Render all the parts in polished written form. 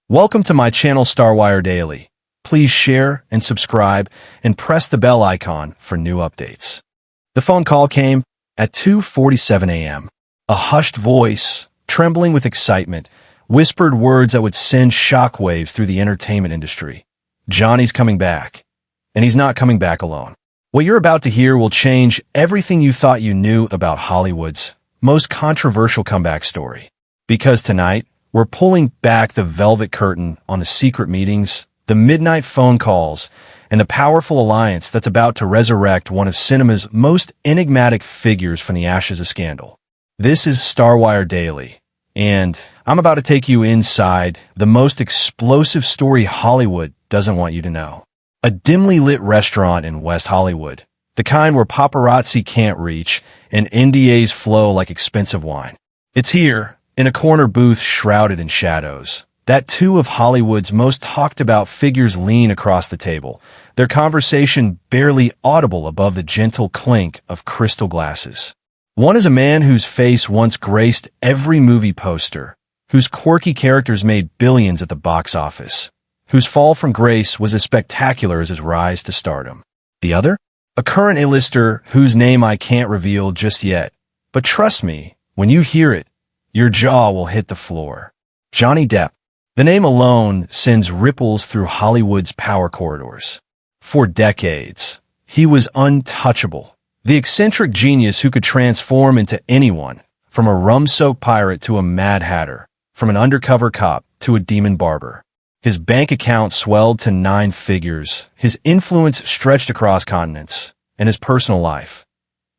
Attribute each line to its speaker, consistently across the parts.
Speaker 1: Welcome to my channel StarWire Daily. Please share and subscribe and press the bell icon for new updates. The phone call came at 2:47 a.m. A hushed voice, trembling with excitement, whispered words that would send shockwaves through the entertainment industry. Johnny's coming back, and he's not coming back alone. What you're about to hear will change everything you thought you knew about Hollywood's most controversial comeback story. Because tonight, we're pulling back the velvet curtain on the secret meetings, the midnight phone calls, and the powerful alliance that's about to resurrect one of cinema's most enigmatic figures from the ashes of scandal. This is StarWire Daily, and I'm about to take you inside the most explosive story Hollywood doesn't want you to know. A dimly lit restaurant in West Hollywood, the kind where paparazzi can't reach and NDAs flow like expensive wine. It's here, in a corner booth shrouded in shadows, that two of Hollywood's most talked about figures lean across the table, their conversation barely audible above the gentle clink of crystal glasses. One is a man whose face once graced every movie poster, whose quirky characters made billions at the box office, whose fall from grace was as spectacular as his rise to stardom. The other? A current A-lister whose name I can't reveal just yet, but trust me, when you hear it, your jaw will hit the floor. Johnny Depp. The name alone sends ripples through Hollywood's power corridors. For decades, he was untouchable. The eccentric genius who could transform into anyone, from a rum-soaked pirate to a Mad Hatter, from an undercover cop to a demon barber. His bank account swelled to 9 figures, his influence stretched across continents, and his personal life.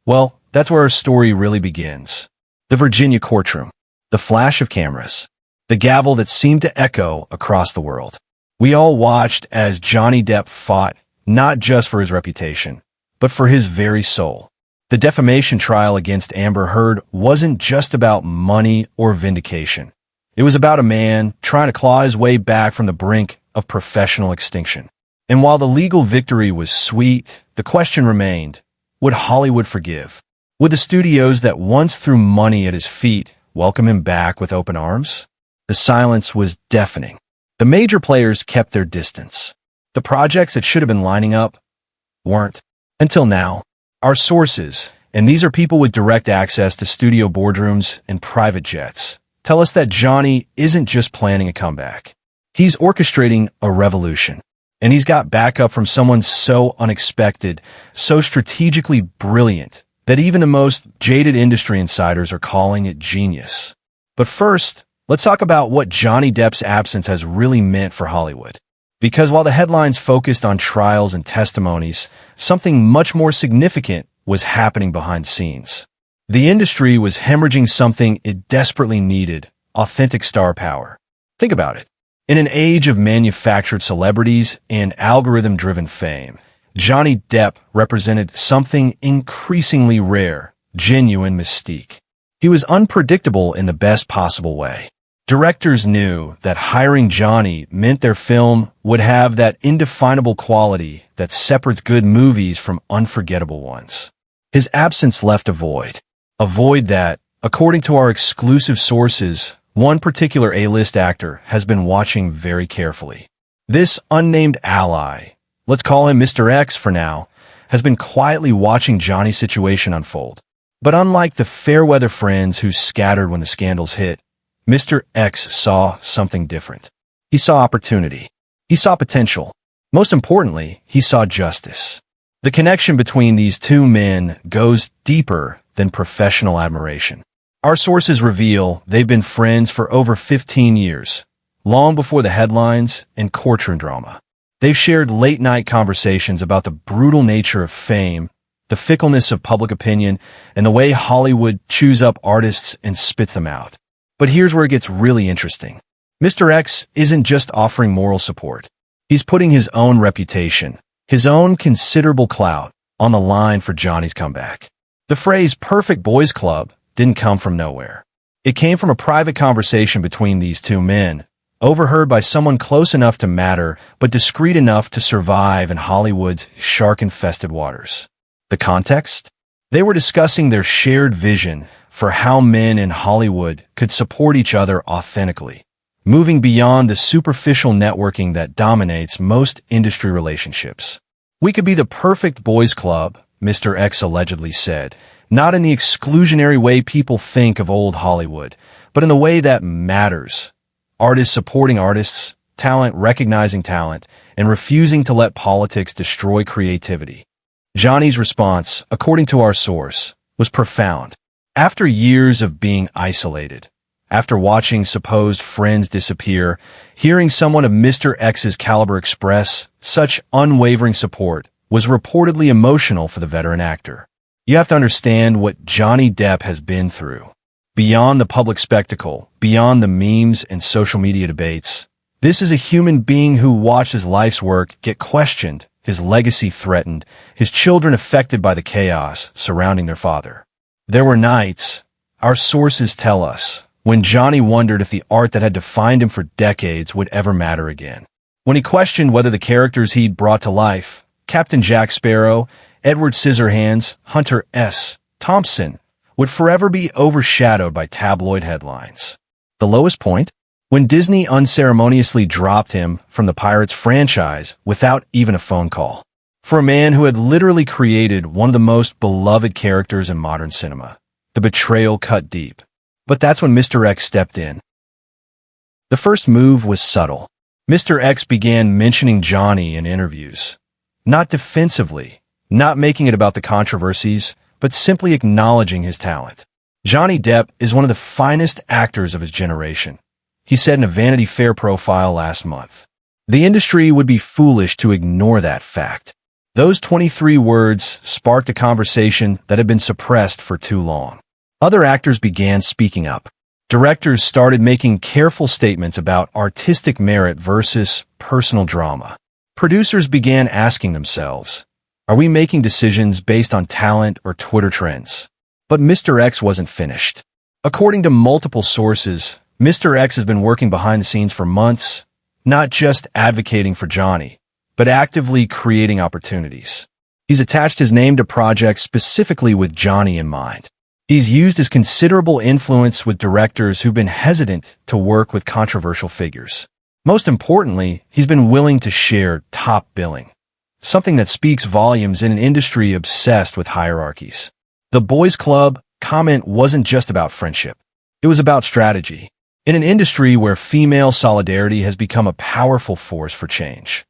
Speaker 1: Well, that's where our story really begins. The Virginia courtroom. The flash of cameras, the gavel that seemed to echo across the world. We all watched as Johnny Depp fought, not just for his reputation, but for his very soul. The defamation trial against Amber Heard wasn't just about money or vindication. It was about a man trying to claw his way back from the brink of professional extinction. And while the legal victory was sweet, the question remained, would Hollywood forgive? Would the studios that once threw money at his feet welcome him back with open arms? The silence was deafening. The major players kept their distance. The projects that should have been lining up weren't. Until now, our sources, and these are people with direct access to studio boardrooms and private jets, tell us that Johnny isn't just planning a comeback. He's orchestrating a revolution. And he's got backup from someone so unexpected, so strategically brilliant, that even the most jaded industry insiders are calling it genius. But first, let's talk about what Johnny Depp's absence has really meant for Hollywood. Because while the headlines focused on trials and testimonies, something much more significant was happening behind the scenes. The industry was hemorrhaging something it desperately needed: authentic star power. Think about it. In an age of manufactured celebrities and algorithm-driven fame, Johnny Depp represented something increasingly rare: genuine mystique. He was unpredictable in the best possible way. Directors knew that hiring Johnny meant their film would have that indefinable quality that separates good movies from unforgettable ones. His absence left a void that, according to our exclusive sources, one particular A-list actor has been watching very carefully. This unnamed ally, let's call him Mr. X for now, has been quietly watching Johnny's situation unfold. But unlike the fair-weather friends who scattered when the scandals hit, Mr. X saw something different. He saw opportunity. He saw potential. Most importantly, he saw justice. The connection between these two men goes deeper than professional admiration. Our sources reveal they've been friends for over 15 years, long before the headlines and courtroom drama. They've shared late-night conversations about the brutal nature of fame, the fickleness of public opinion, and the way Hollywood chews up artists and spits them out. But here's where it gets really interesting. Mr. X isn't just offering moral support. He's putting his own reputation, his own considerable clout, on the line for Johnny's comeback. The phrase "perfect boys club" didn't come from nowhere. It came from a private conversation between these two men, overheard by someone close enough to matter but discreet enough to survive in Hollywood's shark-infested waters. The context? They were discussing their shared vision for how men in Hollywood could support each other authentically, moving beyond the superficial networking that dominates most industry relationships. "We could be the perfect boys' club," Mr. X allegedly said, "not in the exclusionary way people think of old Hollywood, but in the way that matters. Artists supporting artists, talent recognizing talent, and refusing to let politics destroy creativity." Johnny's response, according to our source, was profound. After years of being isolated, after watching supposed friends disappear, hearing someone of Mr. X's caliber express such unwavering support was reportedly emotional for the veteran actor. You have to understand what Johnny Depp has been through. Beyond the public spectacle, beyond the memes and social media debates, this is a human being who watched his life's work get questioned, his legacy threatened, his children affected by the chaos surrounding their father. There were nights, our sources tell us, when Johnny wondered if the art that had defined him for decades would ever matter again. When he questioned whether the characters he'd brought to life, Captain Jack Sparrow, Edward Scissorhands, Hunter S. Thompson, would forever be overshadowed by tabloid headlines. The lowest point? When Disney unceremoniously dropped him from the Pirates franchise without even a phone call. For a man who had literally created one of the most beloved characters in modern cinema, the betrayal cut deep. But that's when Mr. X stepped in. The first move was subtle. Mr. X began mentioning Johnny in interviews. Not defensively, not making it about the controversies, but simply acknowledging his talent. Johnny Depp is one of the finest actors of his generation, he said in a Vanity Fair profile last month. The industry would be foolish to ignore that fact. Those 23 words sparked a conversation that had been suppressed for too long. Other actors began speaking up. Directors started making careful statements about artistic merit versus personal drama. Producers began asking themselves, are we making decisions based on talent or Twitter trends? But Mr. X wasn't finished. According to multiple sources, Mr. X has been working behind the scenes for months, not just advocating for Johnny, but actively creating opportunities. He's attached his name to projects specifically with Johnny in mind. He's used his considerable influence with directors who've been hesitant to work with controversial figures. Most importantly, he's been willing to share top billing, something that speaks volumes in an industry obsessed with hierarchies. The Boys Club comment wasn't just about friendship. It was about strategy. In an industry where female solidarity has become a powerful force for change.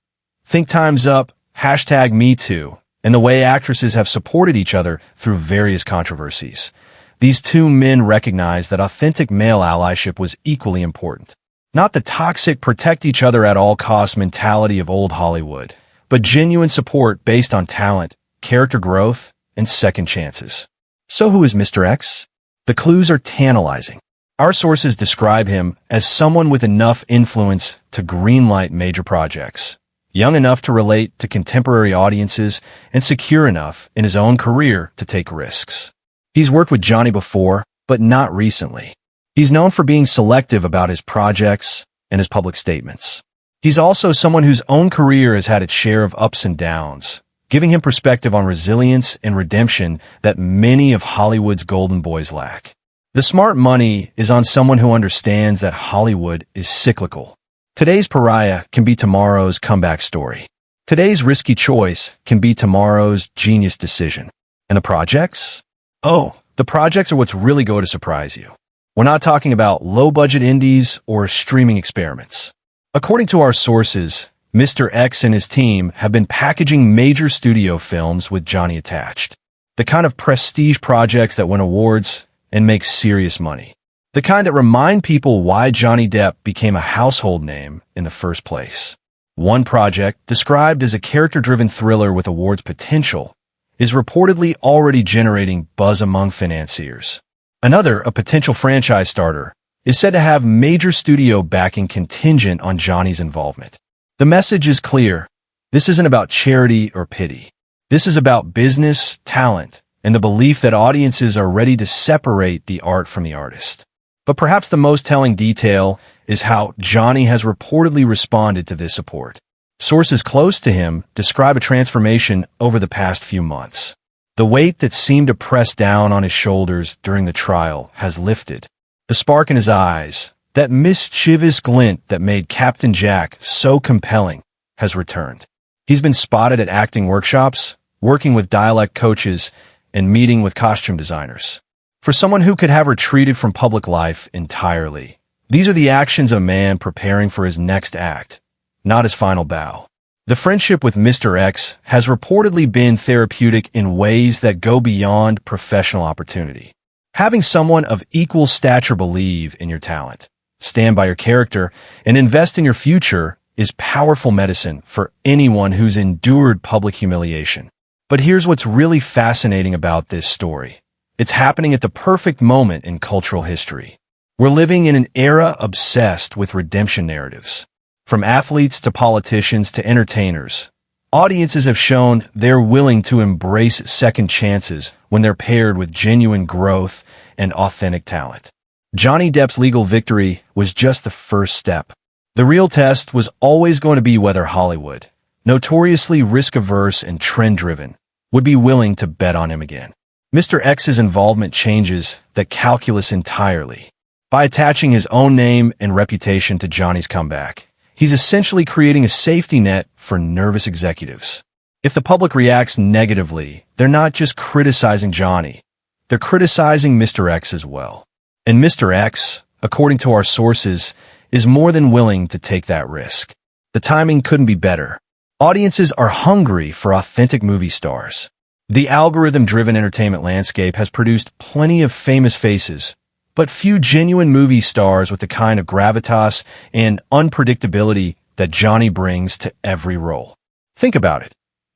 Speaker 1: Think Time's Up, #MeToo, and the way actresses have supported each other through various controversies. These two men recognized that authentic male allyship was equally important. Not the toxic protect-each-other-at-all-costs mentality of old Hollywood, but genuine support based on talent, character growth, and second chances. So who is Mr. X? The clues are tantalizing. Our sources describe him as someone with enough influence to greenlight major projects, young enough to relate to contemporary audiences, and secure enough in his own career to take risks. He's worked with Johnny before, but not recently. He's known for being selective about his projects and his public statements. He's also someone whose own career has had its share of ups and downs, giving him perspective on resilience and redemption that many of Hollywood's golden boys lack. The smart money is on someone who understands that Hollywood is cyclical. Today's pariah can be tomorrow's comeback story. Today's risky choice can be tomorrow's genius decision. And the projects? Oh, the projects are what's really going to surprise you. We're not talking about low-budget indies or streaming experiments. According to our sources, Mr. X and his team have been packaging major studio films with Johnny attached. The kind of prestige projects that win awards and make serious money. The kind that remind people why Johnny Depp became a household name in the first place. One project, described as a character-driven thriller with awards potential, is reportedly already generating buzz among financiers. Another, a potential franchise starter, is said to have major studio backing contingent on Johnny's involvement. The message is clear. This isn't about charity or pity. This is about business, talent, and the belief that audiences are ready to separate the art from the artist. But perhaps the most telling detail is how Johnny has reportedly responded to this support. Sources close to him describe a transformation over the past few months. The weight that seemed to press down on his shoulders during the trial has lifted. The spark in his eyes, That mischievous glint that made Captain Jack so compelling has returned. He's been spotted at acting workshops, working with dialect coaches, and meeting with costume designers. For someone who could have retreated from public life entirely, these are the actions of a man preparing for his next act, not his final bow. The friendship with Mr. X has reportedly been therapeutic in ways that go beyond professional opportunity. Having someone of equal stature believe in your talent, stand by your character, and invest in your future is powerful medicine for anyone who's endured public humiliation. But here's what's really fascinating about this story. It's happening at the perfect moment in cultural history. We're living in an era obsessed with redemption narratives. From athletes to politicians to entertainers, audiences have shown they're willing to embrace second chances when they're paired with genuine growth and authentic talent. Johnny Depp's legal victory was just the first step. The real test was always going to be whether Hollywood, notoriously risk-averse and trend-driven, would be willing to bet on him again. Mr. X's involvement changes the calculus entirely. By attaching his own name and reputation to Johnny's comeback, he's essentially creating a safety net for nervous executives. If the public reacts negatively, they're not just criticizing Johnny, they're criticizing Mr. X as well. And Mr. X, according to our sources, is more than willing to take that risk. The timing couldn't be better. Audiences are hungry for authentic movie stars. The algorithm-driven entertainment landscape has produced plenty of famous faces, but few genuine movie stars with the kind of gravitas and unpredictability that Johnny brings to every role. Think about it.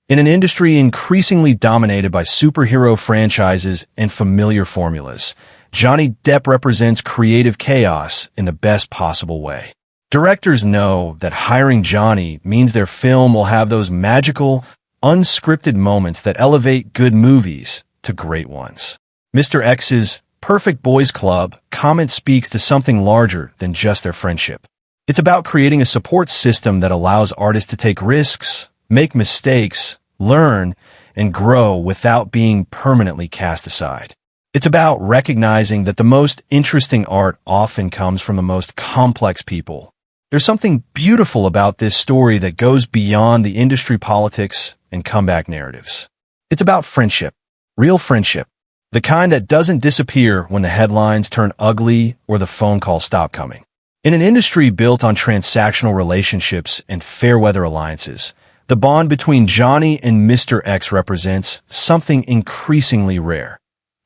Speaker 1: In an industry increasingly dominated by superhero franchises and familiar formulas, Johnny Depp represents creative chaos in the best possible way. Directors know that hiring Johnny means their film will have those magical, unscripted moments that elevate good movies to great ones. Mr. X's Perfect Boys Club comment speaks to something larger than just their friendship. It's about creating a support system that allows artists to take risks, make mistakes, learn, and grow without being permanently cast aside. It's about recognizing that the most interesting art often comes from the most complex people. There's something beautiful about this story that goes beyond the industry politics and comeback narratives. It's about friendship, real friendship, the kind that doesn't disappear when the headlines turn ugly or the phone calls stop coming. In an industry built on transactional relationships and fair-weather alliances, the bond between Johnny and Mr. X represents something increasingly rare.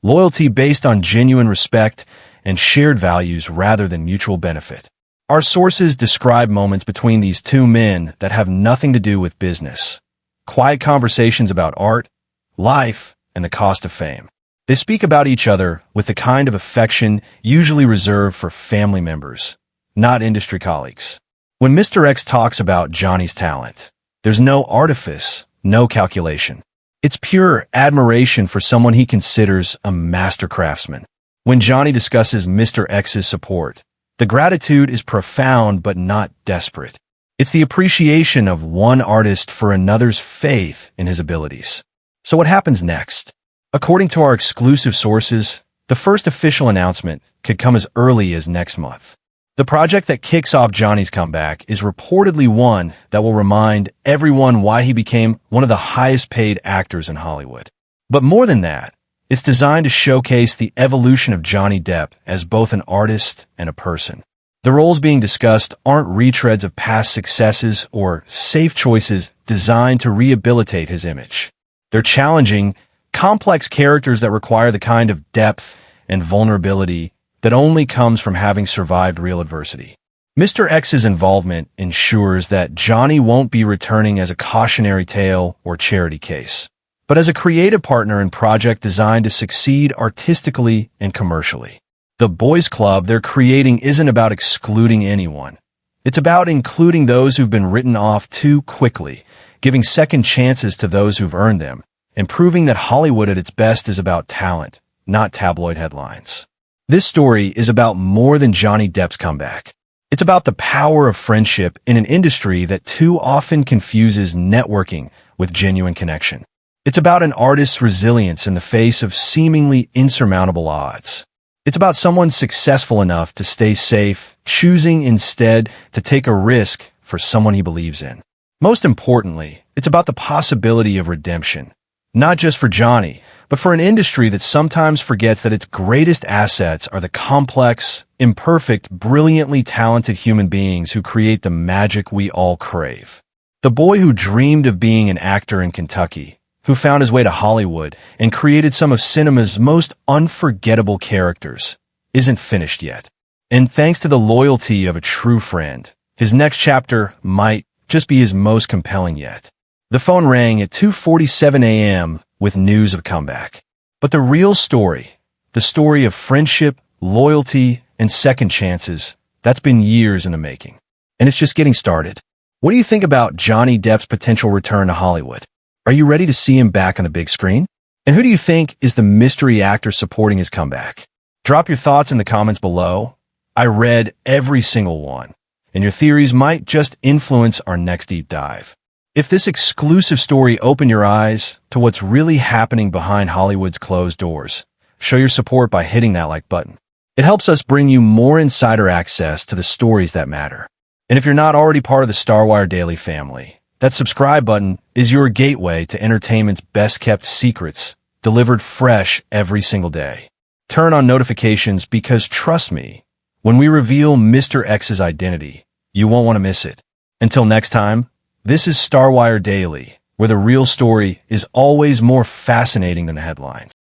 Speaker 1: Loyalty based on genuine respect and shared values rather than mutual benefit. Our sources describe moments between these two men that have nothing to do with business. Quiet conversations about art, life, and the cost of fame. They speak about each other with the kind of affection usually reserved for family members, not industry colleagues. When Mr. X talks about Johnny's talent, there's no artifice, no calculation. It's pure admiration for someone he considers a master craftsman. When Johnny discusses Mr. X's support, the gratitude is profound but not desperate. It's the appreciation of one artist for another's faith in his abilities. So what happens next? According to our exclusive sources, the first official announcement could come as early as next month. The project that kicks off Johnny's comeback is reportedly one that will remind everyone why he became one of the highest-paid actors in Hollywood. But more than that, it's designed to showcase the evolution of Johnny Depp as both an artist and a person. The roles being discussed aren't retreads of past successes or safe choices designed to rehabilitate his image. They're challenging, complex characters that require the kind of depth and vulnerability that only comes from having survived real adversity. Mr. X's involvement ensures that Johnny won't be returning as a cautionary tale or charity case, but as a creative partner in project designed to succeed artistically and commercially. The boys club they're creating isn't about excluding anyone. It's about including those who've been written off too quickly, giving second chances to those who've earned them, and proving that Hollywood at its best is about talent, not tabloid headlines. This story is about more than Johnny Depp's comeback. It's about the power of friendship in an industry that too often confuses networking with genuine connection. It's about an artist's resilience in the face of seemingly insurmountable odds. It's about someone successful enough to stay safe, choosing instead to take a risk for someone he believes in. Most importantly, it's about the possibility of redemption, not just for Johnny, but for an industry that sometimes forgets that its greatest assets are the complex, imperfect, brilliantly talented human beings who create the magic we all crave. The boy who dreamed of being an actor in Kentucky, who found his way to Hollywood and created some of cinema's most unforgettable characters, isn't finished yet. And thanks to the loyalty of a true friend, his next chapter might just be his most compelling yet. The phone rang at 2:47 a.m. with news of comeback. But the real story, the story of friendship, loyalty, and second chances, that's been years in the making. And it's just getting started. What do you think about Johnny Depp's potential return to Hollywood? Are you ready to see him back on the big screen? And who do you think is the mystery actor supporting his comeback? Drop your thoughts in the comments below. I read every single one, and your theories might just influence our next deep dive. If this exclusive story opened your eyes to what's really happening behind Hollywood's closed doors, show your support by hitting that like button. It helps us bring you more insider access to the stories that matter. And if you're not already part of the StarWire Daily family, that subscribe button is your gateway to entertainment's best-kept secrets, delivered fresh every single day. Turn on notifications because, trust me, when we reveal Mr. X's identity, you won't want to miss it. Until next time, this is StarWire Daily, where the real story is always more fascinating than the headlines.